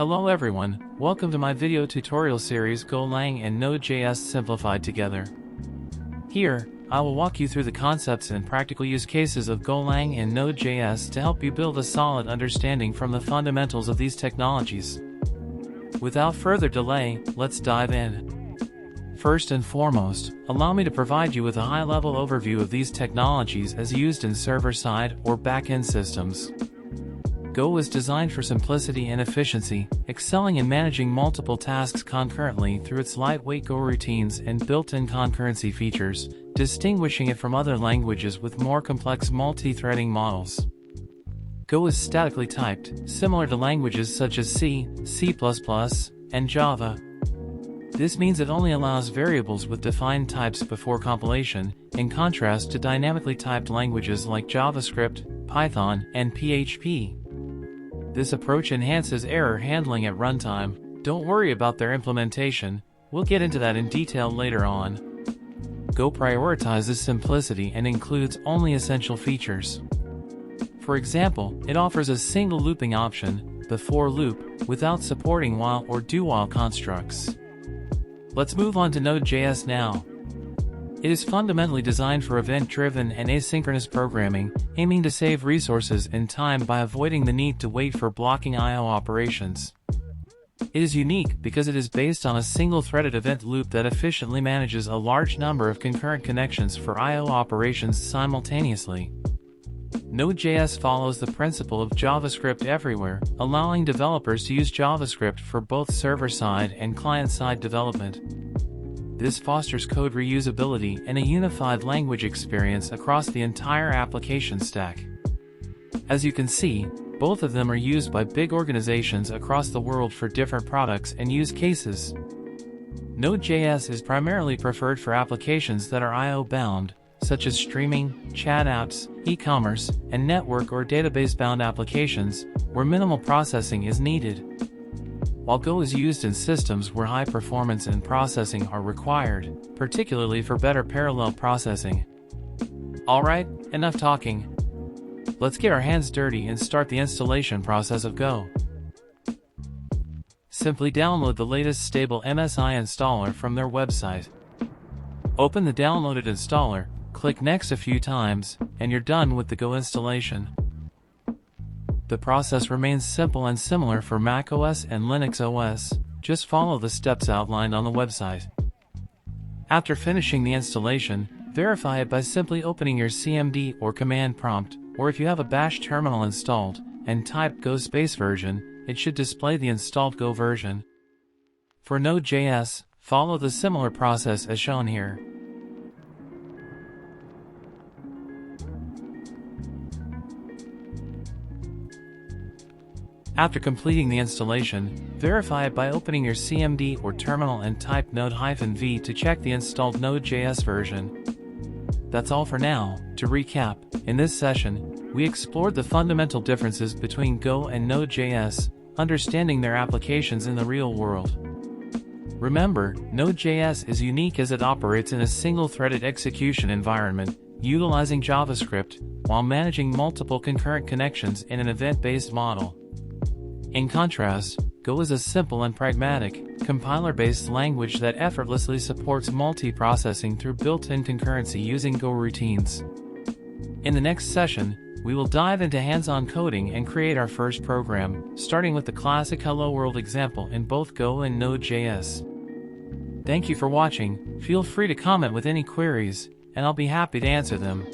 Hello everyone, welcome to my video tutorial series Golang and Node.js Simplified together. Here, I will walk you through the concepts and practical use cases of Golang and Node.js to help you build a solid understanding from the fundamentals of these technologies. Without further delay, let's dive in. First and foremost, allow me to provide you with a high-level overview of these technologies as used in server-side or back-end systems. Go is designed for simplicity and efficiency, excelling in managing multiple tasks concurrently through its lightweight Go routines and built-in concurrency features, distinguishing it from other languages with more complex multi-threading models. Go is statically typed, similar to languages such as C, C++, and Java. This means it only allows variables with defined types before compilation, in contrast to dynamically typed languages like JavaScript, Python, and PHP. This approach enhances error handling at runtime. Don't worry about their implementation, we'll get into that in detail later on. Go prioritizes simplicity and includes only essential features. For example, it offers a single looping option, the for loop, without supporting while or do-while constructs. Let's move on to Node.js now. It is fundamentally designed for event-driven and asynchronous programming, aiming to save resources and time by avoiding the need to wait for blocking I/O operations. It is unique because it is based on a single-threaded event loop that efficiently manages a large number of concurrent connections for I/O operations simultaneously. Node.js follows the principle of JavaScript everywhere, allowing developers to use JavaScript for both server-side and client-side development. This fosters code reusability and a unified language experience across the entire application stack. As you can see, both of them are used by big organizations across the world for different products and use cases. Node.js is primarily preferred for applications that are I/O bound, such as streaming, chat apps, e-commerce, and network or database-bound applications, where minimal processing is needed. While Go is used in systems where high performance and processing are required, particularly for better parallel processing. Alright, enough talking. Let's get our hands dirty and start the installation process of Go. Simply download the latest stable MSI installer from their website. Open the downloaded installer, click Next a few times, and you're done with the Go installation. The process remains simple and similar for macOS and Linux OS, just follow the steps outlined on the website. After finishing the installation, verify it by simply opening your CMD or command prompt, or if you have a Bash terminal installed, and type Go space version, it should display the installed Go version. For Node.js, follow the similar process as shown here. After completing the installation, verify it by opening your CMD or terminal and type node-v to check the installed Node.js version. That's all for now. To recap, in this session, we explored the fundamental differences between Go and Node.js, understanding their applications in the real world. Remember, Node.js is unique as it operates in a single-threaded execution environment, utilizing JavaScript, while managing multiple concurrent connections in an event-based model. In contrast, Go is a simple and pragmatic, compiler-based language that effortlessly supports multi-processing through built-in concurrency using Go routines. In the next session, we will dive into hands-on coding and create our first program, starting with the classic Hello World example in both Go and Node.js. Thank you for watching, feel free to comment with any queries, and I'll be happy to answer them.